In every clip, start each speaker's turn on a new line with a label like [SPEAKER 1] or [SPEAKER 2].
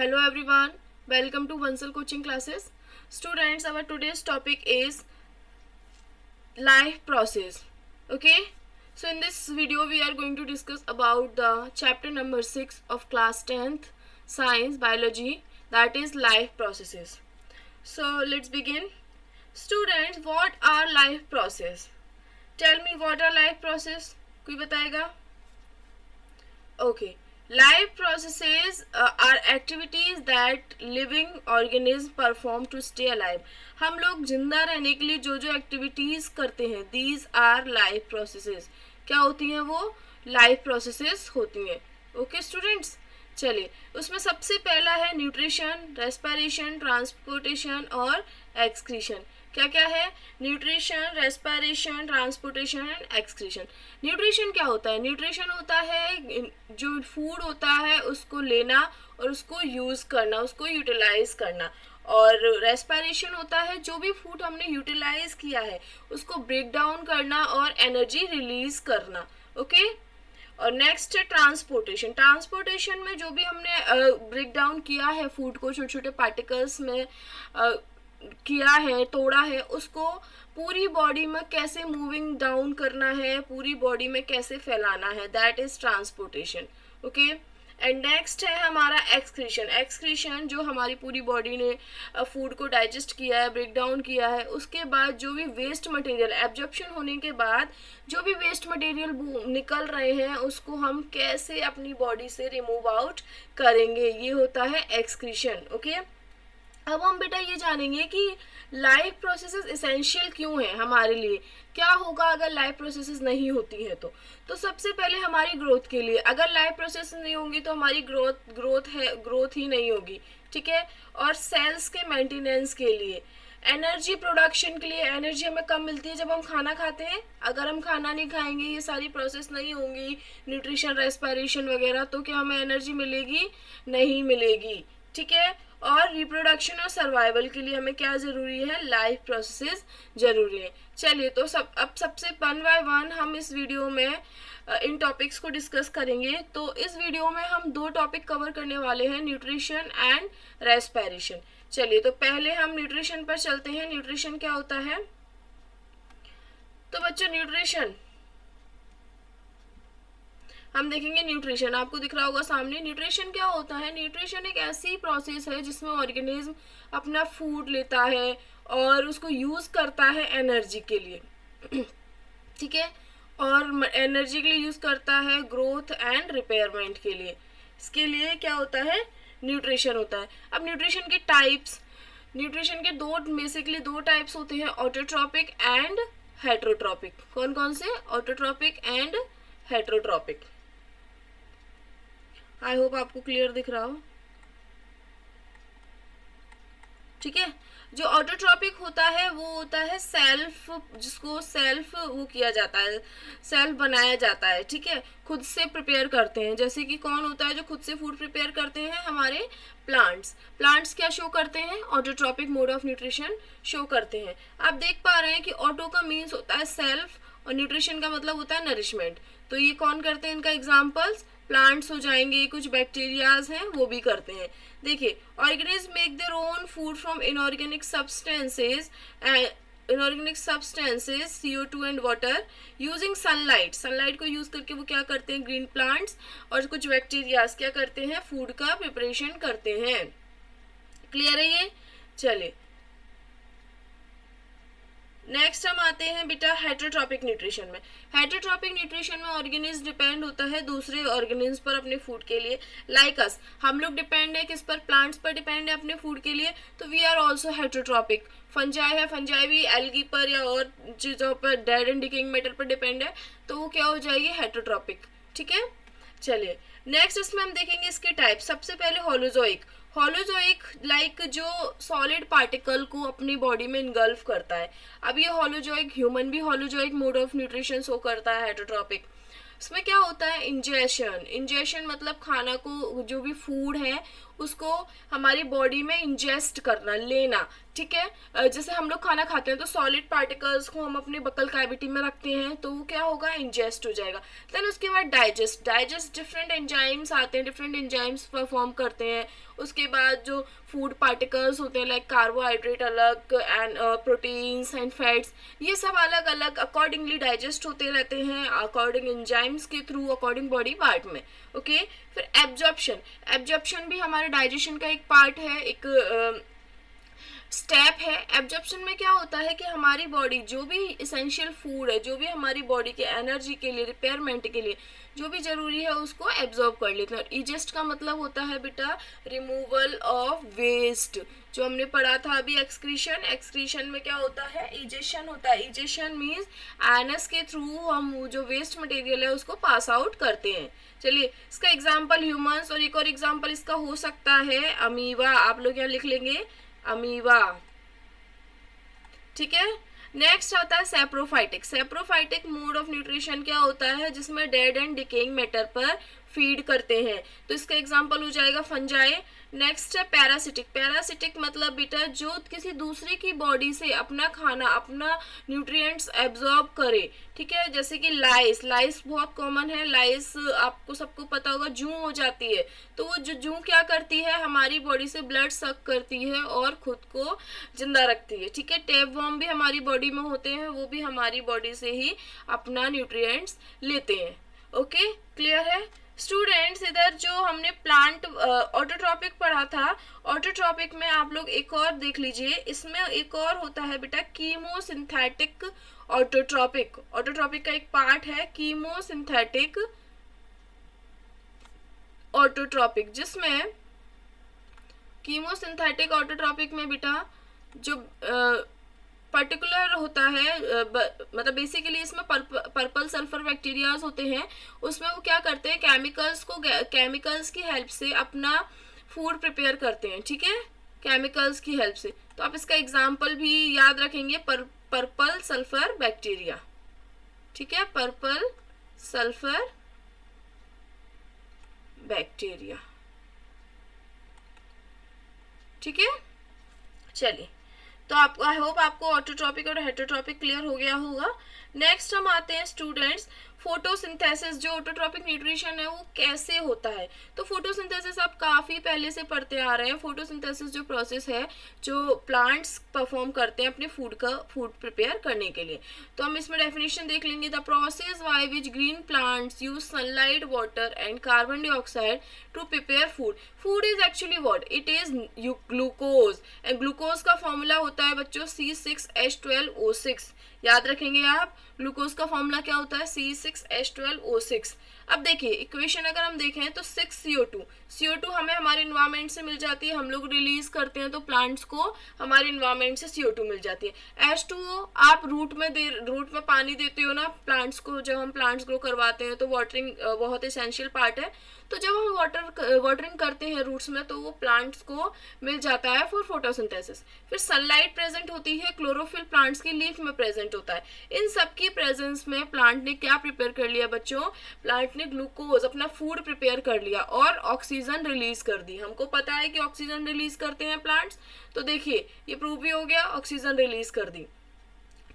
[SPEAKER 1] Hello everyone, welcome to Vansal Coaching Classes. Students, our today's topic is life process. Okay, so in this video we are going to discuss about the chapter number 6 of class 10th science biology, that is life processes. So let's begin. Students, what are life process? Tell me what are life process? कोई बताएगा? Okay. Life processes are activities that living organism perform to stay alive. हम लोग जिंदा रहने के लिए जो जो एक्टिविटीज करते हैं, these are life processes. क्या होती हैं वो? Life processes होती हैं. Okay students, चलिए उसमें सबसे पहला है न्यूट्रिशन, रेस्पिरेशन, ट्रांसपोर्टेशन और एक्सक्रीशन. क्या क्या है? Nutrition, respiration, transportation and excretion. Nutrition क्या होता है? न्यूट्रिशन होता है जो फूड होता है उसको लेना और उसको यूज़ करना, उसको यूटिलाइज करना. और रेस्पिरेशन होता है जो भी फूड हमने यूटिलाइज किया है उसको ब्रेक डाउन करना और एनर्जी रिलीज करना. ओके. और नेक्स्ट है ट्रांसपोर्टेशन. ट्रांसपोर्टेशन में जो भी हमने ब्रेक डाउन किया है फूड को, छोटे छोटे पार्टिकल्स में किया है, तोड़ा है, उसको पूरी बॉडी में कैसे मूविंग डाउन करना है, पूरी बॉडी में कैसे फैलाना है, that is transportation. Okay. And next है हमारा एक्सक्रीशन. एक्सक्रीशन जो हमारी पूरी बॉडी ने फूड को डाइजेस्ट किया है, ब्रेक डाउन किया है, उसके बाद जो भी वेस्ट मटेरियल एब्जॉर्प्शन होने के बाद जो भी वेस्ट मटेरियल निकल रहे हैं उसको हम कैसे अपनी बॉडी से रिमूव आउट करेंगे, ये होता है एक्सक्रीशन. ओके. अब हम बेटा ये जानेंगे कि लाइफ प्रोसेसेस एसेंशियल क्यों है हमारे लिए. क्या होगा अगर लाइफ प्रोसेसेस नहीं होती है तो सबसे पहले हमारी ग्रोथ के लिए. अगर लाइफ प्रोसेस नहीं होंगी तो हमारी ग्रोथ ही नहीं होगी. ठीक है. और सेल्स के मेंटेनेंस के लिए, एनर्जी प्रोडक्शन के लिए. एनर्जी हमें कम मिलती है जब हम खाना खाते हैं. अगर हम खाना नहीं खाएंगे, ये सारी प्रोसेस नहीं होंगी, न्यूट्रिशन, रेस्पिरेशन वगैरह, तो क्या हमें एनर्जी मिलेगी? नहीं मिलेगी. ठीक है. और रिप्रोडक्शन और सर्वाइवल के लिए हमें क्या ज़रूरी है? लाइफ प्रोसेसेस ज़रूरी है. चलिए तो अब सबसे वन बाय वन हम इस वीडियो में इन टॉपिक्स को डिस्कस करेंगे. तो इस वीडियो में हम दो टॉपिक कवर करने वाले हैं, न्यूट्रिशन एंड रेस्पिरेशन. चलिए तो पहले हम न्यूट्रिशन पर चलते हैं. न्यूट्रिशन क्या होता है? तो बच्चों न्यूट्रिशन हम देखेंगे. न्यूट्रिशन आपको दिख रहा होगा सामने. न्यूट्रिशन क्या होता है? न्यूट्रिशन एक ऐसी प्रोसेस है जिसमें ऑर्गेनिज्म अपना फूड लेता है और उसको यूज़ करता है एनर्जी के लिए. ठीक है. और एनर्जी के लिए यूज़ करता है ग्रोथ एंड रिपेयरमेंट के लिए. इसके लिए क्या होता है? न्यूट्रिशन होता है. अब न्यूट्रिशन के टाइप्स, न्यूट्रिशन के बेसिकली दो टाइप्स होते हैं, ऑटोट्रॉपिक एंड हेटरोट्रॉपिक. कौन कौन से? Autotrophic and heterotrophic. I hope आपको क्लियर दिख रहा हो. ठीक है. जो ऑटोट्रॉपिक होता है वो होता है सेल्फ, जिसको सेल्फ वो किया जाता है, सेल्फ बनाया जाता है. ठीक है. खुद से प्रिपेयर करते हैं. जैसे कि कौन होता है जो खुद से फूड प्रिपेयर करते हैं? हमारे प्लांट्स. प्लांट्स क्या शो करते हैं? Autotrophic mode of nutrition show करते हैं. आप देख पा रहे हैं कि ऑटो का मीन्स होता है सेल्फ और न्यूट्रिशन का मतलब होता है नरिशमेंट. तो ये कौन करते हैं? इनका एग्जाम्पल्स प्लांट्स हो जाएंगे, कुछ बैक्टीरियाज हैं वो भी करते हैं. देखिए, organism make their own food from inorganic substances CO2 and water using sunlight. Sunlight को यूज करके वो क्या करते हैं? ग्रीन प्लांट्स और कुछ बैक्टीरियाज क्या करते हैं? फूड का प्रिपरेशन करते हैं. क्लियर है ये? चलिए नेक्स्ट हम आते हैं बेटा हेटरोट्रॉपिक न्यूट्रिशन में. हेटरोट्रॉपिक न्यूट्रिशन में ऑर्गेनिज्म डिपेंड होता है दूसरे ऑर्गेनिज्म पर अपने फूड के लिए. लाइक अस, हम लोग डिपेंड है किस पर? प्लांट्स पर डिपेंड है अपने फूड के लिए. तो we are also heterotrophic. Fungi है, फंजाई भी एल्गी पर या और चीज़ों पर, डेड एंड डिकेइंग मैटर पर डिपेंड है, तो वो क्या हो जाएगी? हेटरोट्रॉपिक. ठीक है. चलिए नेक्स्ट इसमें हम देखेंगे इसके टाइप. सबसे पहले होलोजोइक. होलोजोइक लाइक जो सॉलिड पार्टिकल को अपनी बॉडी में इनगल्फ करता है. अब ये होलोजोइक, ह्यूमन भी holozoic mode of nutrition show करता है, हेटरोट्रॉपिक. उसमें क्या होता है, इंजेशन। इंजेशन मतलब खाना को, जो भी फूड है उसको हमारी बॉडी में इंजेस्ट करना, लेना, ठीक है। जैसे हम लोग खाना खाते हैं तो सॉलिड पार्टिकल्स को हम अपने बकल कैविटी में रखते हैं तो वो क्या होगा, इंजेस्ट हो जाएगा। देन उसके बाद डाइजेस्ट। डाइजेस्ट डिफरेंट एंजाइम्स आते हैं, डिफरेंट एंजाइम्स परफॉर्म करते हैं। उसके बाद जो फूड पार्टिकल्स होते हैं लाइक कार्बोहाइड्रेट अलग एंड प्रोटीन्स एंड फैट्स, ये सब अलग अलग अकॉर्डिंगली डाइजेस्ट होते रहते हैं अकॉर्डिंग एंजाइम्स के थ्रू, अकॉर्डिंग बॉडी पार्ट में। ओके फिर एब्जॉर्प्शन। एब्जॉर्प्शन भी हमारे डाइजेशन का एक पार्ट है, एक स्टेप है। एब्जॉर्प्शन में क्या होता है कि हमारी बॉडी जो भी इसेंशियल फूड है, जो भी हमारी बॉडी के एनर्जी के लिए, रिपेयरमेंट के लिए जो भी जरूरी है उसको एब्जॉर्ब कर लेते हैं। इजेस्ट का मतलब होता है बेटा रिमूवल ऑफ वेस्ट, जो हमने पढ़ा था अभी एक्सक्रीशन। एक्सक्रीशन में क्या होता है, इजेशन होता है। इजेशन मीन्स एनस के थ्रू हम जो वेस्ट मटेरियल है उसको पास आउट करते हैं। चलिए इसका एग्जाम्पल ह्यूमंस, और एक और एग्जाम्पल इसका हो सकता है अमीबा। आप लोग यहाँ लिख लेंगे अमीबा, ठीक है। नेक्स्ट आता है saprophytic. Saprophytic mode of nutrition क्या होता है, जिसमें डेड एंड डिकेइंग मैटर पर फीड करते हैं, तो इसका एग्जांपल हो जाएगा फंजाई। नेक्स्ट है पैरासिटिक। पैरासिटिक मतलब बेटा जो किसी दूसरे की बॉडी से अपना खाना, अपना न्यूट्रिएंट्स एब्जॉर्ब करे, ठीक है। जैसे कि लाइस। लाइस बहुत कॉमन है। लाइस आपको सबको पता होगा, जूं हो जाती है, तो वो जो जूं क्या करती है, हमारी बॉडी से ब्लड सक करती है और खुद को जिंदा रखती है, ठीक है। टेप वर्म भी हमारी बॉडी में होते हैं, वो भी हमारी बॉडी से ही अपना न्यूट्रिएंट्स लेते हैं। ओके क्लियर है स्टूडेंट्स। इधर जो हमने प्लांट ऑटोट्रॉपिक पढ़ा था, ऑटोट्रॉपिक में आप लोग एक और देख लीजिए, इसमें एक और होता है बेटा कीमोसिंथेटिक ऑटोट्रॉपिक। ऑटोट्रॉपिक का एक पार्ट है कीमोसिंथेटिक ऑटोट्रॉपिक, जिसमें कीमोसिंथेटिक ऑटोट्रॉपिक में बेटा जो पर्टिकुलर होता है, मतलब बेसिकली इसमें पर्पल सल्फर बैक्टीरियाज होते हैं, उसमें वो क्या करते हैं, केमिकल्स की हेल्प से अपना फूड प्रिपेयर करते हैं, ठीक है, केमिकल्स की हेल्प से। तो आप इसका एग्जाम्पल भी याद रखेंगे, पर्पल सल्फर बैक्टीरिया, ठीक है, पर्पल सल्फर बैक्टीरिया, ठीक है। चलिए तो आप, आई होप आपको ऑटोट्रॉपिक और हेटरोट्रॉपिक क्लियर हो गया होगा। नेक्स्ट हम आते हैं स्टूडेंट्स फोटोसिंथेसिस। जो ऑटोट्रॉपिक न्यूट्रिशन है वो कैसे होता है, तो फोटोसिंथेसिस आप काफी पहले से पढ़ते आ रहे हैं। फोटोसिंथेसिस जो प्रोसेस है जो प्लांट्स परफॉर्म करते हैं अपने फूड प्रिपेयर करने के लिए, तो हम इसमें डेफिनेशन देख लेंगे। The process by which green plants use sunlight, water and carbon dioxide to prepare food. Food is actually what, it is glucose, and glucose का फॉर्मूला होता है बच्चों C6H12O6। याद रखेंगे आप, ग्लूकोज का फॉर्मूला क्या होता है, C6H12O6। अब देखिए इक्वेशन अगर हम देखें तो 6CO2, CO2 हमें हमारे इन्वायरमेंट से मिल जाती है, हम लोग रिलीज करते हैं तो प्लांट्स को हमारे इन्वायरमेंट से CO2 मिल जाती है। H2O आप रूट में पानी देते हो ना प्लांट्स को, जब हम प्लांट्स ग्रो करवाते हैं तो वाटरिंग बहुत एसेंशियल पार्ट है, तो जब हम वाटरिंग करते हैं रूट्स में तो वो प्लांट्स को मिल जाता है फॉर फोटोसिंथेसिस। फिर सनलाइट प्रेजेंट होती है, क्लोरोफिल प्लांट्स की लीफ में प्रेजेंट होता है। इन सब की प्रेजेंस में प्लांट ने क्या प्रिपेयर कर लिया बच्चों, प्लांट ने ग्लूकोज अपना फूड प्रिपेयर कर लिया और ऑक्सीजन रिलीज कर दी। हमको पता है कि ऑक्सीजन रिलीज करते हैं प्लांट्स, तो देखिए ये प्रूव भी हो गया, ऑक्सीजन रिलीज कर दी,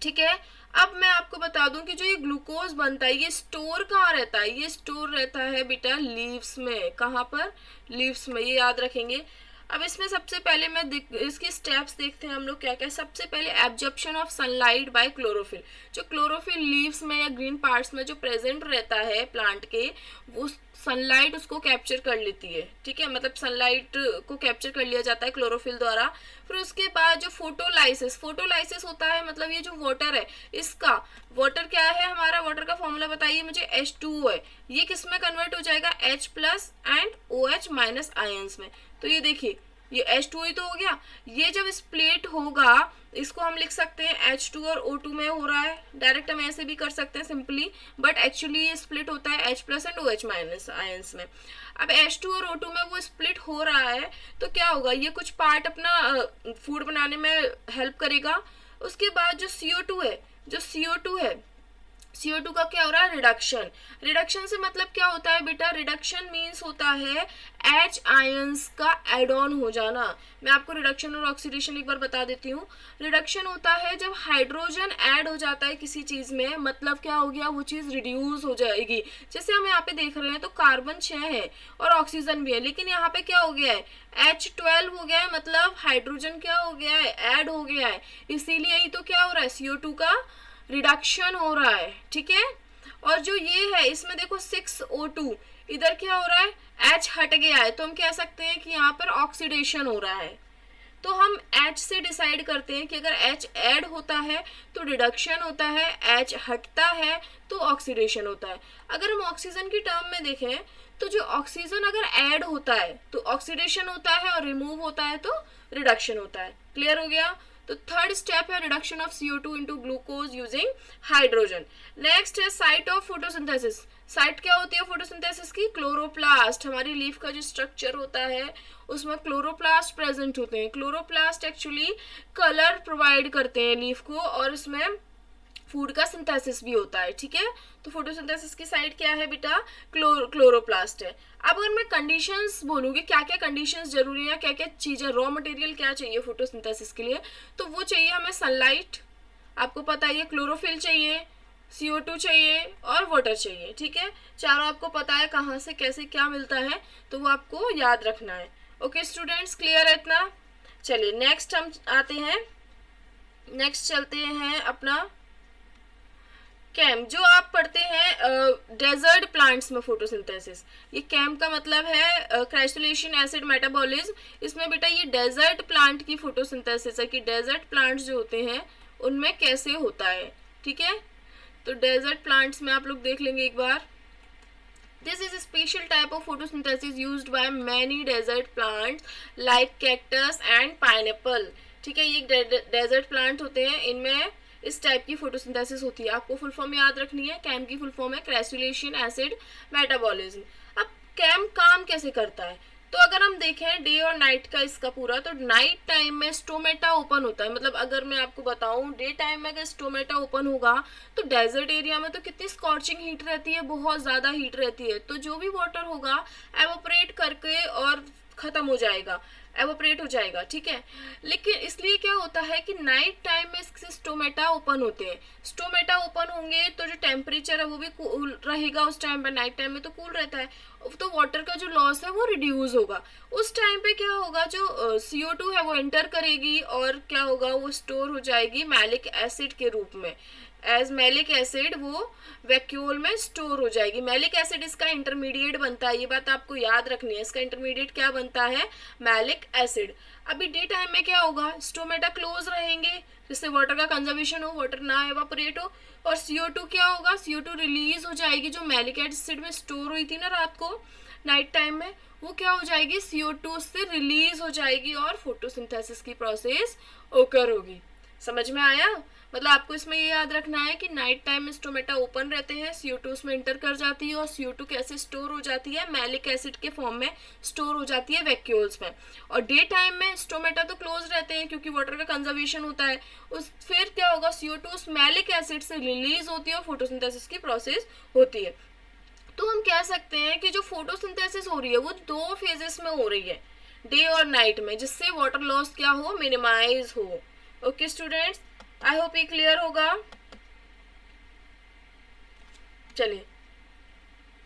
[SPEAKER 1] ठीक है। अब मैं आपको बता दूं कि जो ये ग्लूकोज बनता है ये स्टोर कहाँ रहता है, ये स्टोर रहता है बेटा लीव्स में। कहाँ पर, लीव्स में, ये याद रखेंगे। अब इसमें सबसे पहले मैं इसकी स्टेप्स देखते हैं हम लोग क्या क्या। सबसे पहले absorption of sunlight bye chlorophyll. जो क्लोरोफिल लीव्स में या ग्रीन पार्ट्स में जो प्रेजेंट रहता है प्लांट के, वो सनलाइट उसको कैप्चर कर लेती है, ठीक है, मतलब सनलाइट को कैप्चर कर लिया जाता है क्लोरोफिल द्वारा। फिर उसके बाद जो फोटोलाइसिस होता है, मतलब ये जो वाटर है, इसका वाटर क्या है, हमारा वाटर का फॉर्मूला बताइए मुझे, H2O है, ये किस में कन्वर्ट हो जाएगा, H+ एंड OH- आयंस में। तो ये देखिए ये H2O ही तो हो गया। ये जब स्प्लिट होगा इसको हम लिख सकते हैं H2 और O2 में हो रहा है, डायरेक्ट हम ऐसे भी कर सकते हैं सिंपली, बट एक्चुअली ये स्प्लिट होता है H+ एंड OH- आयंस में। अब H2 और O2 में वो स्प्लिट हो रहा है तो क्या होगा, ये कुछ पार्ट अपना फूड बनाने में हेल्प करेगा। उसके बाद जो CO2 है, CO2 का क्या हो रहा है, रिडक्शन। रिडक्शन से मतलब क्या होता है बेटा, रिडक्शन मीन्स होता है H आयंस का एड ऑन हो जाना। मैं आपको रिडक्शन और ऑक्सीडेशन एक बार बता देती हूँ। रिडक्शन होता है जब हाइड्रोजन ऐड हो जाता है किसी चीज में, मतलब क्या हो गया, वो चीज रिड्यूस हो जाएगी। जैसे हम यहाँ पे देख रहे हैं तो कार्बन 6 है और ऑक्सीजन भी है, लेकिन यहाँ पे क्या हो गया है, H12 हो गया है, मतलब हाइड्रोजन क्या हो गया है, ऐड हो गया है। इसीलिए ही तो क्या हो रहा है, CO2 का रिडक्शन हो रहा है, ठीक है। और जो ये है इसमें देखो 6O2, इधर क्या हो रहा है, H हट गया है, तो हम कह सकते हैं कि यहाँ पर ऑक्सीडेशन हो रहा है। तो हम H से डिसाइड करते हैं कि अगर H ऐड होता है तो रिडक्शन होता है, H हटता है तो ऑक्सीडेशन होता है। अगर हम ऑक्सीजन की टर्म में देखें तो जो ऑक्सीजन अगर ऐड होता है तो ऑक्सीडेशन होता है और रिमूव होता है तो रिडक्शन होता है। क्लियर हो गया। तो थर्ड स्टेप है reduction of CO2 into glucose using hydrogen. Next है साइट ऑफ फोटोसिंथेसिस। साइट क्या होती है फोटोसिंथेसिस की, क्लोरोप्लास्ट। हमारी लीफ का जो स्ट्रक्चर होता है उसमें क्लोरोप्लास्ट प्रेजेंट होते हैं। क्लोरोप्लास्ट एक्चुअली कलर प्रोवाइड करते हैं लीफ को और इसमें फूड का सिंथेसिस भी होता है, ठीक है। तो फोटोसिंथेसिस की साइड क्या है बेटा, क्लोरोप्लास्ट है। अब अगर मैं कंडीशंस बोलूँगी क्या क्या कंडीशंस जरूरी है, क्या क्या चीज़ें, रॉ मटेरियल क्या चाहिए फोटोसिंथेसिस के लिए, तो वो चाहिए हमें सनलाइट, आपको पता है, क्लोरोफिल चाहिए, CO2 चाहिए और वाटर चाहिए, ठीक है। चारों आपको पता है कहाँ से कैसे क्या मिलता है, तो वो आपको याद रखना है। ओके स्टूडेंट्स, क्लियर है इतना। चलिए नेक्स्ट हम आते हैं, नेक्स्ट चलते हैं अपना कैम। जो आप पढ़ते हैं डेजर्ट प्लांट्स में फोटोसिंथेसिस, ये कैम का मतलब है क्राइसोलेशन एसिड मेटाबॉलिज्म। इसमें बेटा ये डेजर्ट प्लांट की फोटोसिंथेसिस है कि डेजर्ट प्लांट्स जो होते हैं उनमें कैसे होता है, ठीक है। तो डेजर्ट प्लांट्स में आप लोग देख लेंगे एक बार। This is a special type of photosynthesis used by many desert plants like cactus and pineapple। ठीक है, ये डेजर्ट प्लांट होते हैं, इनमें इस टाइप की फोटोसिंथेसिस होती है। आपको फुल फॉर्म याद रखनी है, कैम की फुल फॉर्म है क्राइसोलेशन एसिड मेटाबॉलिज्म। अब कैम काम कैसे करता है, तो अगर हम देखें डे और नाइट का इसका पूरा, तो नाइट टाइम में स्टोमेटा ओपन होता है। मतलब अगर मैं आपको बताऊं डे टाइम में अगर स्टोमेटा ओपन होगा तो डेजर्ट एरिया में तो कितनी स्कॉचिंग हीट रहती है, बहुत ज़्यादा हीट रहती है, तो जो भी वाटर होगा एवोपरेट करके और ख़त्म हो जाएगा, एवोपरेट हो जाएगा, ठीक है। लेकिन इसलिए क्या होता है कि नाइट टाइम में इससे स्टोमेटा ओपन होते हैं। स्टोमेटा ओपन होंगे तो जो टेम्परेचर है वो भी कूल रहेगा उस टाइम पर, नाइट टाइम में तो कूल रहता है, तो वाटर का जो लॉस है वो रिड्यूस होगा। उस टाइम पे क्या होगा, जो CO2 है वो एंटर करेगी और क्या होगा, वो स्टोर हो जाएगी मैलिक एसिड के रूप में। एज मैलिक एसिड वो वैक्यूल में स्टोर हो जाएगी। मैलिक एसिड इसका इंटरमीडिएट बनता है, ये बात आपको याद रखनी है, इसका इंटरमीडिएट क्या बनता है, मैलिक एसिड। अभी डे टाइम में क्या होगा, स्टोमेटा क्लोज रहेंगे जिससे वाटर का कंजर्वेशन हो, वाटर ना एवापोरेट हो, और CO2 क्या होगा, CO2 रिलीज हो जाएगी, जो मैलिक एसिड में स्टोर हुई थी ना रात को नाइट टाइम में, वो क्या हो जाएगी, CO2 से रिलीज हो जाएगी और फोटोसिंथेसिस की प्रोसेस ओकर होगी। समझ में आया। मतलब आपको इसमें ये याद रखना है कि नाइट टाइम में स्टोमेटा ओपन रहते हैं, CO2 उसमें इंटर कर जाती है और CO2 कैसे स्टोर हो जाती है, मैलिक एसिड के फॉर्म में स्टोर हो जाती है वैक्यूल्स में। और डे टाइम में स्टोमेटा तो क्लोज रहते हैं क्योंकि वाटर का कंजर्वेशन होता है। उस फिर क्या होगा, CO2 उस मैलिक एसिड से रिलीज होती है और फोटोसिंथेसिस की प्रोसेस होती है। तो हम कह सकते हैं कि जो फोटोसिंथेसिस हो रही है वो 2 फेजेस में हो रही है, डे और नाइट में, जिससे वाटर लॉस क्या हो, मिनिमाइज हो। ओके स्टूडेंट्स, आई होप ये क्लियर होगा। चलिए,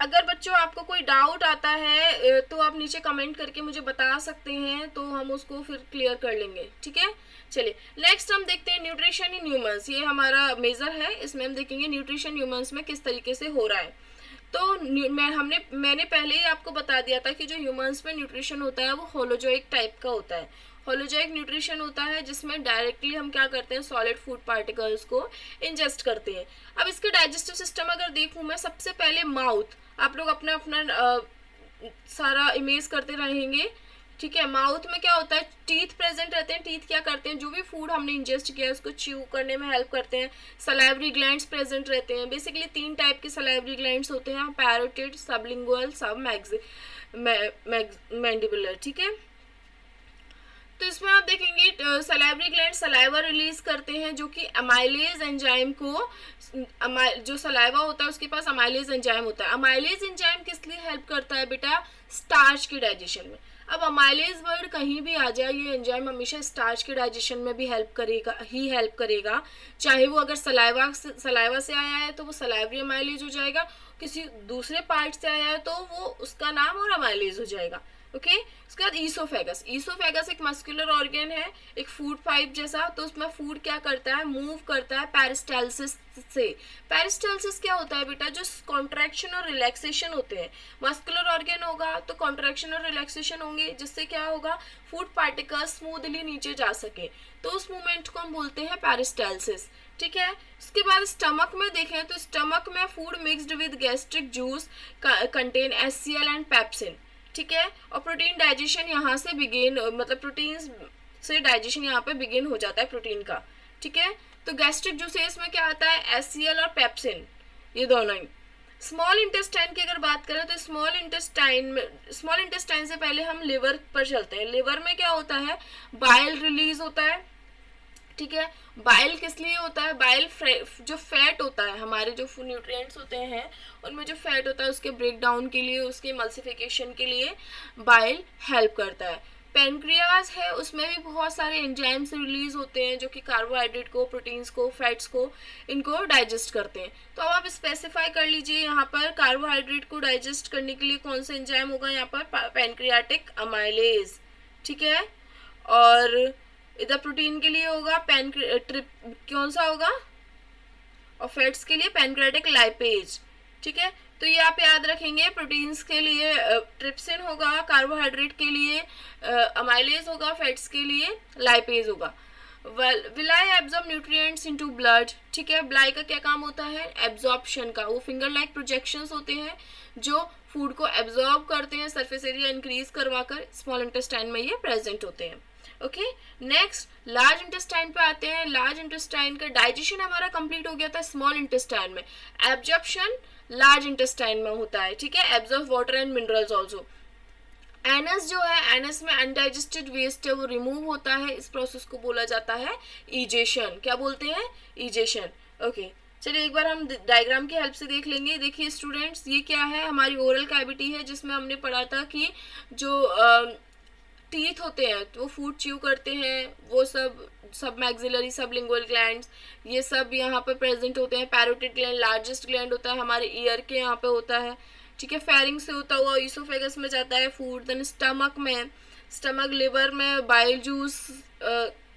[SPEAKER 1] अगर बच्चों आपको कोई डाउट आता है तो आप नीचे कमेंट करके मुझे बता सकते हैं, तो हम उसको फिर क्लियर कर लेंगे, ठीक है। चलिए नेक्स्ट हम देखते हैं न्यूट्रिशन इन ह्यूमंस। ये हमारा मेजर है, इसमें हम देखेंगे न्यूट्रिशन ह्यूमंस में किस तरीके से हो रहा है। तो मैंने पहले ही आपको बता दिया था कि जो ह्यूमंस में न्यूट्रिशन होता है वो होलोजोइक टाइप का होता है। होलोजोइक न्यूट्रिशन होता है जिसमें डायरेक्टली हम क्या करते हैं, सॉलिड फूड पार्टिकल्स को इंजेस्ट करते हैं। अब इसके डाइजेस्टिव सिस्टम अगर देखूं मैं, सबसे पहले माउथ, आप लोग अपना अपना सारा इमेज करते रहेंगे, ठीक है। माउथ में क्या होता है, टीथ प्रेजेंट रहते हैं। टीथ क्या करते हैं, जो भी फूड हमने इंजेस्ट किया है उसको च्यू करने में हेल्प करते हैं। सलाइवरी ग्लैंड्स प्रेजेंट रहते हैं। बेसिकली 3 टाइप के सलाइवरी ग्लैंड्स होते हैं, पैरोटिड, सबलिंगुअल, सब मैंडिबुलर, ठीक है। तो इसमें आप देखेंगे सलाइवरी ग्लैंड सलाइवा रिलीज करते हैं जो कि अमाइलेज एंजाइम को, जो सलाइवा होता है उसके पास अमाइलेज एंजाइम होता है। अमाइलेज एंजाइम किस लिए हेल्प करता है बेटा? स्टार्च के डाइजेशन में। अब अमाइलेज वर्ड कहीं भी आ जाए, ये एंजाइम हमेशा स्टार्च के डाइजेशन में भी हेल्प करेगा। चाहे वो अगर सलाइवा से आया है तो वो सलाइवरी अमाइलेज हो जाएगा, किसी दूसरे पार्ट से आया है तो वो उसका नाम और अमाइलेज हो जाएगा। ओके उसके बाद ईसोफेगस एक मस्कुलर ऑर्गन है, एक फूड पाइप जैसा। तो उसमें फूड क्या करता है? मूव करता है पेरिस्टालसिस से। पेरिस्टालसिस क्या होता है बेटा? जो कॉन्ट्रैक्शन और रिलैक्सेशन होते हैं। मस्कुलर ऑर्गन होगा तो कॉन्ट्रैक्शन और रिलैक्सेशन होंगे, जिससे क्या होगा? फूड पार्टिकल्स स्मूथली नीचे जा सके, तो उस मूवमेंट को हम बोलते हैं पेरिस्टालसिस। ठीक है। उसके बाद स्टमक में देखें तो स्टमक में food mixed with gastric juice contain HCl and pepsin. ठीक है। और प्रोटीन डाइजेशन यहाँ से बिगिन, मतलब प्रोटीन से डाइजेशन यहाँ पे बिगिन हो जाता है प्रोटीन का। ठीक है। तो गैस्ट्रिक जूसेस में क्या आता है? HCl और पेप्सिन, ये दोनों ही। स्मॉल इंटेस्टाइन की अगर बात करें तो स्मॉल इंटेस्टाइन से पहले हम लिवर पर चलते हैं। लिवर में क्या होता है? बाइल रिलीज होता है। ठीक है। बाइल किस लिए होता है? बाइल जो फैट होता है, हमारे जो न्यूट्रिएंट्स होते हैं उनमें जो फैट होता है उसके ब्रेक डाउन के लिए, उसके एमल्सिफिकेशन के लिए बाइल हेल्प करता है। पेनक्रियाज है, उसमें भी बहुत सारे एंजाइम्स रिलीज होते हैं जो कि कार्बोहाइड्रेट को, प्रोटीन्स को, फैट्स को, इनको डाइजेस्ट करते हैं। तो अब आप स्पेसिफाई कर लीजिए यहाँ पर कार्बोहाइड्रेट को डाइजेस्ट करने के लिए कौन सा एंजाइम होगा? यहाँ पर पेनक्रियाटिक अमाइलेज। ठीक है। और इधर प्रोटीन के लिए होगा कौन सा होगा? और फैट्स के लिए पैनक्रियाटिक लाइपेज। ठीक है। तो ये आप याद रखेंगे। प्रोटीन्स के लिए ट्रिप्सिन होगा, कार्बोहाइड्रेट के लिए अमाइलेज होगा, फैट्स के लिए लाइपेज होगा। Villi absorb nutrients into blood. ठीक है। ब्लाई का क्या काम होता है? एब्जॉर्प्शन का। वो फिंगर लाइक प्रोजेक्शंस होते हैं जो फूड को एब्जॉर्ब करते हैं, सरफेस एरिया इंक्रीज करवाकर। स्मॉल इंटेस्टाइन में ये प्रेजेंट होते हैं। ओके। नेक्स्ट लार्ज इंटेस्टाइन पे आते हैं। लार्ज इंटेस्टाइन का डाइजेशन हमारा कंप्लीट हो गया था स्मॉल इंटेस्टाइन में, एब्जॉर्प्शन लार्ज इंटेस्टाइन में होता है। ठीक है। Absorb water and minerals also. Anus जो है, एनस में अनडाइजेस्टेड वेस्ट है वो रिमूव होता है। इस प्रोसेस को बोला जाता है इजेशन। क्या बोलते हैं? इजेशन। ओके चलिए एक बार हम डायग्राम की हेल्प से देख लेंगे। देखिए स्टूडेंट्स, ये क्या है? हमारी ओरल कैविटी है जिसमें हमने पढ़ा था कि जो टीथ होते हैं तो वो फूड च्यू करते हैं, वो सब मैक्सिलरी, सब लिंगुअल ग्लैंड्स, ये सब यहाँ पे प्रेजेंट होते हैं। पैरोटिड ग्लैंड लार्जेस्ट ग्लैंड होता है हमारे ईयर के यहाँ पे होता है। ठीक है। फेरिंग से होता हुआ ईसोफेगस में जाता है फूड। देन स्टमक लिवर में बाइल जूस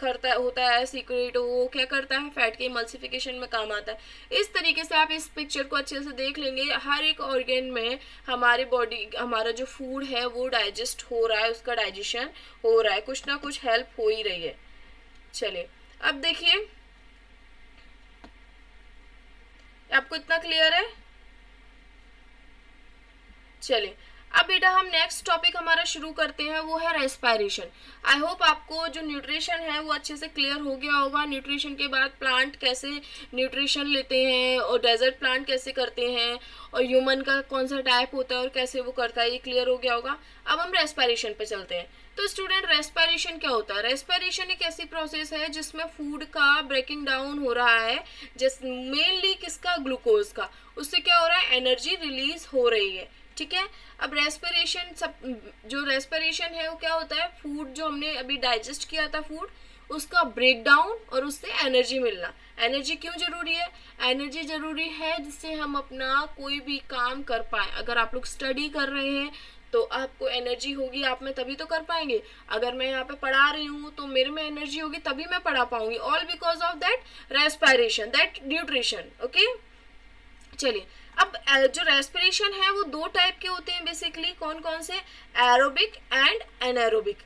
[SPEAKER 1] होता है सीक्रेट, वो क्या करता है? फैट के इमल्सिफिकेशन में काम आता है। इस तरीके से आप इस पिक्चर को अच्छे से देख लेंगे। हर एक ऑर्गन में हमारी बॉडी, हमारा जो फूड है वो डाइजेस्ट हो रहा है, उसका डाइजेशन हो रहा है, कुछ ना कुछ हेल्प हो ही रही है। चलिए अब देखिए, आपको इतना क्लियर है? चलिए अब बेटा हम नेक्स्ट टॉपिक हमारा शुरू करते हैं, वो है रेस्पिरेशन। आई होप आपको जो न्यूट्रिशन है वो अच्छे से क्लियर हो गया होगा। न्यूट्रिशन के बाद प्लांट कैसे न्यूट्रिशन लेते हैं और डेजर्ट प्लांट कैसे करते हैं और ह्यूमन का कौन सा टाइप होता है और कैसे वो करता है, ये क्लियर हो गया होगा। अब हम रेस्पिरेशन पे चलते हैं। तो स्टूडेंट रेस्पिरेशन क्या होता है? रेस्पिरेशन एक ऐसी प्रोसेस है जिसमें फूड का ब्रेकिंग डाउन हो रहा है, जिस मेनली किसका? ग्लूकोज का। उससे क्या हो रहा है? एनर्जी रिलीज हो रही है। ठीक है। अब जो रेस्पिरेशन है वो क्या होता है? फूड जो हमने अभी डाइजेस्ट किया था फूड, उसका ब्रेक डाउन और उससे एनर्जी मिलना। एनर्जी क्यों जरूरी है? एनर्जी जरूरी है जिससे हम अपना कोई भी काम कर पाए। अगर आप लोग स्टडी कर रहे हैं तो आपको एनर्जी होगी आप में, तभी तो कर पाएंगे। अगर मैं यहाँ पे पढ़ा रही हूँ तो मेरे में एनर्जी होगी तभी मैं पढ़ा पाऊंगी। All because of that respiration, that nutrition. Okay चलिए अब जो रेस्पिरेशन है वो दो टाइप के होते हैं बेसिकली। कौन कौन से? Aerobic and anaerobic.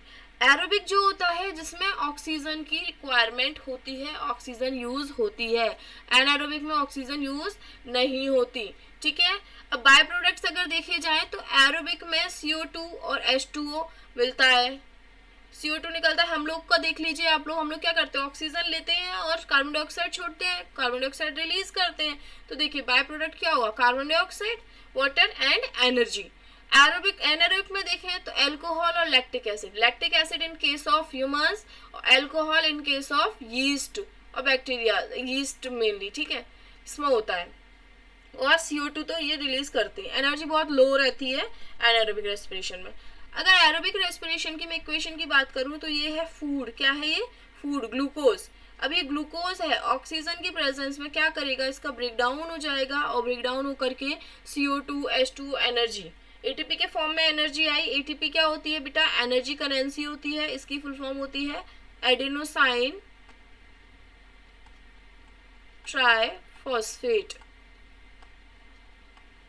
[SPEAKER 1] एरोबिक जो होता है जिसमें ऑक्सीजन की रिक्वायरमेंट होती है, ऑक्सीजन यूज होती है। एनारोबिक में ऑक्सीजन यूज नहीं होती। ठीक है। अब बाय प्रोडक्ट्स अगर देखे जाए तो एरोबिक में CO2 और H2O मिलता है। CO2 निकलता है, हम लोग का देख लीजिए आप लोग, हम लोग क्या करते हैं? ऑक्सीजन लेते हैं और कार्बन डाइऑक्साइड छोड़ते हैं, कार्बन डाइऑक्साइड रिलीज करते हैं। तो देखिए बाय प्रोडक्ट क्या होगा? Carbon dioxide, water and energy. Aerobic anaerobic में देखें तो एल्कोहल और lactic acid in case of humans और alcohol in case of yeast और बैक्टीरिया, यीस्ट मेनली, ठीक है, इसमें होता है। और CO2 तो ये रिलीज करते हैं, एनर्जी बहुत लो रहती है एनारोबिक रेस्पिरेशन में। अगर एरोबिक रेस्पिरेशन की मैं इक्वेशन की बात करूं तो ये है फूड, क्या है ये, फूड, ग्लूकोज। अब ये ग्लूकोज है, ऑक्सीजन की प्रेजेंस में क्या करेगा, इसका ब्रेकडाउन हो जाएगा और ब्रेकडाउन होकर के CO2 H2 एनर्जी, एटीपी के फॉर्म में एनर्जी आई। एटीपी क्या होती है बेटा, एनर्जी करेंसी होती है, इसकी फुल फॉर्म होती है एडेनोसाइन ट्राइफॉस्फेट,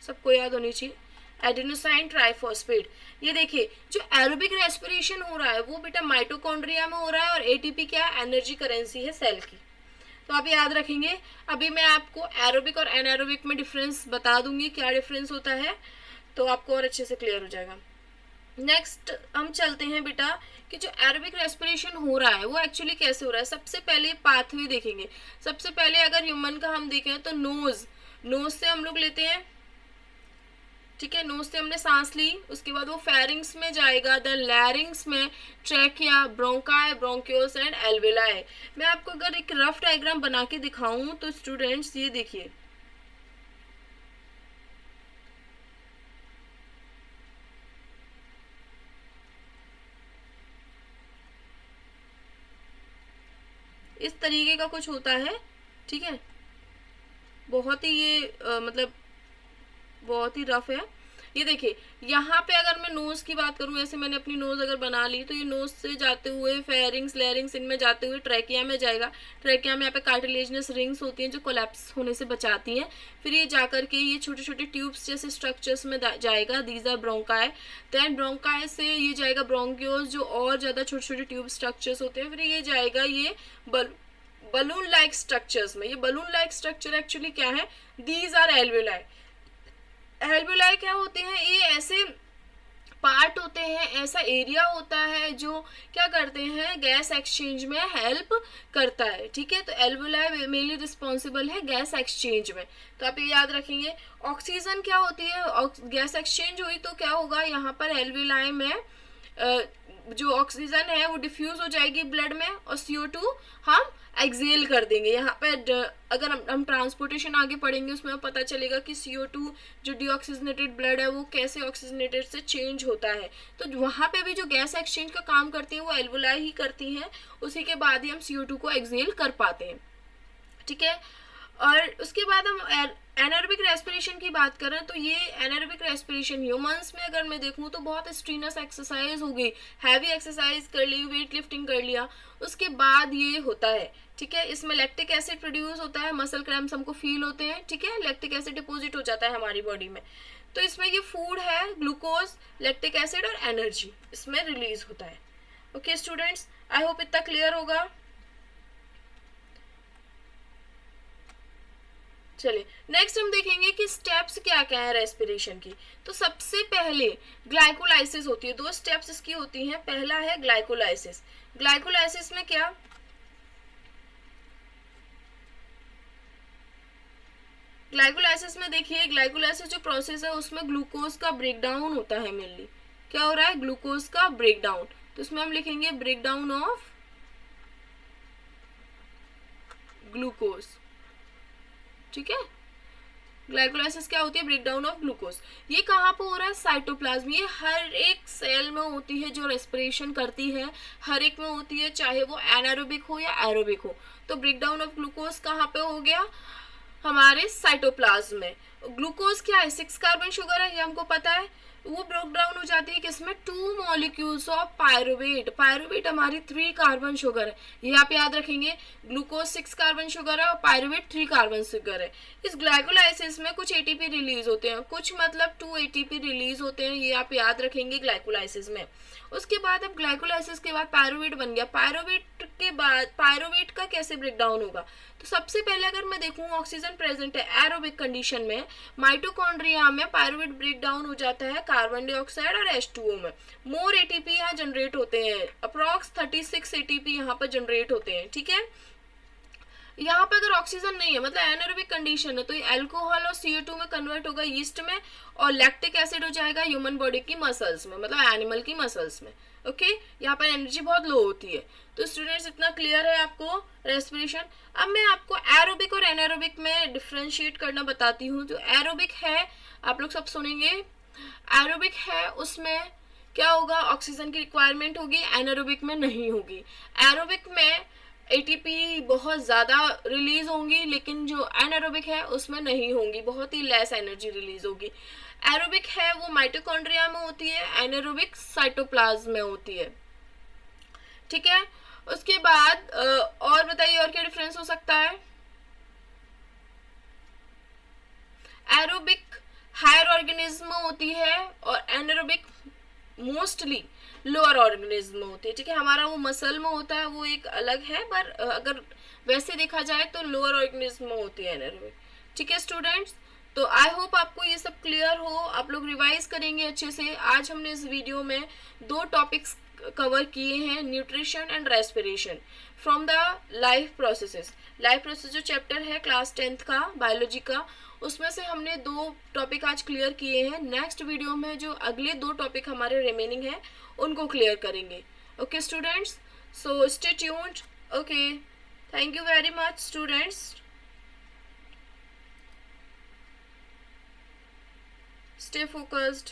[SPEAKER 1] सबको याद होनी चाहिए, एडेनोसाइन ट्राइफॉस्फेट। ये देखिए जो एरोबिक रेस्पिरेशन हो रहा है वो बेटा माइटोकॉन्ड्रिया में हो रहा है और एटीपी क्या है, एनर्जी करेंसी है सेल की, तो आप याद रखेंगे। अभी मैं आपको एरोबिक और एनारोबिक में डिफरेंस बता दूंगी, क्या डिफरेंस होता है, तो आपको और अच्छे से क्लियर हो जाएगा। नेक्स्ट हम चलते हैं बेटा कि जो एरोबिक रेस्पिरेशन हो रहा है वो एक्चुअली कैसे हो रहा है। सबसे पहले पाथवे देखेंगे। सबसे पहले अगर ह्यूमन का हम देखें तो नोज से हम लोग लेते हैं, ठीक है, नोज से हमने सांस ली, उसके बाद वो फेरिंग्स में जाएगा, देन लैरिंग्स में trachea, bronchi, bronchioles and alveoli. मैं आपको अगर एक रफ डायग्राम बना के दिखाऊं तो स्टूडेंट्स ये देखिए, इस तरीके का कुछ होता है, ठीक है, बहुत ही ये मतलब बहुत ही रफ है। ये देखिए यहाँ पे अगर मैं नोज की बात करूँ, ऐसे मैंने अपनी नोज अगर बना ली तो ये नोज से जाते हुए फेरिंग्स, लैरिंग्स, इनमें जाते हुए ट्रैकिया में जाएगा। ट्रैकिया में यहाँ पे कार्टिलेजिनस रिंग्स होती हैं जो कोलैप्स होने से बचाती हैं। फिर ये जाकर के ये छोटे छोटे ट्यूब्स जैसे स्ट्रक्चर्स में जाएगा, these are bronchi. Then bronchi से ये जाएगा ब्रोंक्यूल्स, जो और ज़्यादा छोटे छोटे ट्यूब स्ट्रक्चर्स होते हैं। फिर ये जाएगा ये बलून लाइक स्ट्रक्चर्स में। ये बलून लाइक स्ट्रक्चर एक्चुअली क्या है, दीज आर एल्वेलाई। एल्वेलाई क्या होते हैं, ये ऐसे पार्ट होते हैं, ऐसा एरिया होता है जो क्या करते हैं, गैस एक्सचेंज में हेल्प करता है, ठीक है। तो एल्वेलाई मेनली रिस्पॉन्सिबल है गैस एक्सचेंज में, तो आप ये याद रखेंगे। ऑक्सीजन क्या होती है, गैस एक्सचेंज हुई तो क्या होगा, यहाँ पर एल्वेलाई में जो ऑक्सीजन है वो डिफ्यूज हो जाएगी ब्लड में और CO2 हम एक्सेल कर देंगे। यहाँ पे अगर हम ट्रांसपोर्टेशन आगे पढ़ेंगे उसमें पता चलेगा कि CO2 जो डीऑक्सीजनेटेड ब्लड है वो कैसे ऑक्सीजनेटेड से चेंज होता है। तो वहाँ पे भी जो गैस एक्सचेंज का काम करती है वो एल्वेलाई ही करती हैं, उसी के बाद ही हम CO2 को एक्सेल कर पाते हैं, ठीक है। और उसके बाद हम एनारोबिक रेस्पिरेशन की बात करें तो ये एनारोबिक रेस्पिरेशन ह्यूमंस में अगर मैं देखूं तो बहुत स्ट्रीनस एक्सरसाइज हो गई, हैवी एक्सरसाइज कर ली, वेट लिफ्टिंग कर लिया, उसके बाद ये होता है, ठीक है। इसमें लैक्टिक एसिड प्रोड्यूस होता है, मसल क्रैम्प्स हमको फील होते हैं, ठीक है, लैक्टिक एसिड डिपोजिट हो जाता है हमारी बॉडी में। तो इसमें ये फूड है, ग्लूकोज, लैक्टिक एसिड और एनर्जी इसमें रिलीज होता है। ओके स्टूडेंट्स, आई होप इतना क्लियर होगा। चलिए नेक्स्ट हम देखेंगे कि स्टेप्स क्या क्या है रेस्पिरेशन की। तो सबसे पहले ग्लाइकोलाइसिस होती है, 2 स्टेप्स इसकी होती हैं। पहला है ग्लाइकोलाइसिस। ग्लाइकोलाइसिस में क्या, ग्लाइकोलाइसिस में देखिए, ग्लाइकोलाइसिस जो प्रोसेस है उसमें ग्लूकोज का ब्रेकडाउन होता है मेनली। क्या हो रहा है, ग्लूकोज का ब्रेकडाउन। तो इसमें हम लिखेंगे ब्रेकडाउन ऑफ ग्लूकोज, ठीक है। ग्लाइकोलाइसिस क्या होती है, ब्रेकडाउन ऑफ ग्लूकोज। ये कहाँ पे हो रहा है, साइटोप्लाज्म। ये हर एक सेल में होती है जो रेस्पिरेशन करती है, हर एक में होती है, चाहे वो एनारोबिक हो या एरोबिक हो। तो ब्रेकडाउन ऑफ ग्लूकोज कहाँ पे हो गया, हमारे साइटोप्लाज्म में। ग्लूकोज क्या है, 6 कार्बन शुगर है, ये हमको पता है। वो ब्रेक डाउन हो जाती है किसमें, 2 मॉलिक्यूल्स ऑफ पायरुवेट। पायरुवेट हमारी 3 कार्बन शुगर है, ये आप याद रखेंगे। ग्लूकोज 6 कार्बन शुगर है और पायरुवेट 3 कार्बन शुगर है। इस ग्लाइकोलाइसिस में कुछ एटीपी रिलीज होते हैं, कुछ मतलब 2 एटीपी रिलीज होते हैं, ये आप याद रखेंगे ग्लाइकोलाइसिस में। उसके बाद अब ग्लाइकोलाइसिस के बाद पायरुवेट बन गया। पायरुवेट के बाद पायरुवेट का कैसे ब्रेक डाउन होगा, तो सबसे पहले अगर मैं देखूं ऑक्सीजन प्रेजेंट है एरोबिक कंडीशन में, माइटोकॉन्ड्रिया में पायरुवेट ब्रेक डाउन हो जाता है कार्बन डाइऑक्साइड और H2O में। मोर एटीपी यहाँ जनरेट होते हैं, अप्रॉक्स 36 एटीपी यहाँ पर जनरेट होते हैं, ठीक है। यहाँ पे अगर ऑक्सीजन नहीं है मतलब एनारोबिक कंडीशन है, तो ये अल्कोहल और CO2 में कन्वर्ट होगा यीस्ट में, और लैक्टिक एसिड हो जाएगा ह्यूमन बॉडी की मसल्स में, मतलब एनिमल की मसल्स में। ओके, यहाँ पर एनर्जी बहुत लो होती है। तो स्टूडेंट्स इतना क्लियर है आपको रेस्पिरेशन। अब मैं आपको एरोबिक और एनारोबिक में डिफ्रेंशिएट करना बताती हूँ। जो एरोबिक है, आप लोग सब सुनेंगे, एरोबिक है उसमें क्या होगा, ऑक्सीजन की रिक्वायरमेंट होगी, एनारोबिक में नहीं होगी। एरोबिक में एटीपी बहुत ज़्यादा रिलीज होंगी, लेकिन जो एनारोबिक है उसमें नहीं होंगी, बहुत ही लेस एनर्जी रिलीज होगी। एरोबिक है वो माइटोकॉन्ड्रिया में होती है, एनारोबिक साइटोप्लाज्म में होती है। ठीक है, उसके बाद और बताइए और क्या डिफरेंस हो सकता है। एरोबिक हायर ऑर्गेनिज्म होती है और एनारोबिक मोस्टली लोअर ऑर्गेनिज्म होती है। ठीक है, हमारा वो मसल में होता है वो एक अलग है, पर अगर वैसे देखा जाए तो लोअर ऑर्गेनिज्म होती है एनारोबिक। ठीक है स्टूडेंट्स, तो आई होप आपको ये सब क्लियर हो, आप लोग रिवाइज करेंगे अच्छे से। आज हमने इस वीडियो में 2 टॉपिक्स कवर किए हैं, nutrition and respiration from the life processes. Life process जो चैप्टर है क्लास 10th का बायोलॉजी का, उसमें से हमने 2 टॉपिक आज क्लियर किए हैं। नेक्स्ट वीडियो में जो अगले 2 टॉपिक हमारे रिमेनिंग हैं उनको क्लियर करेंगे। Okay students, so stay tuned. Okay, thank you very much students, stay focused.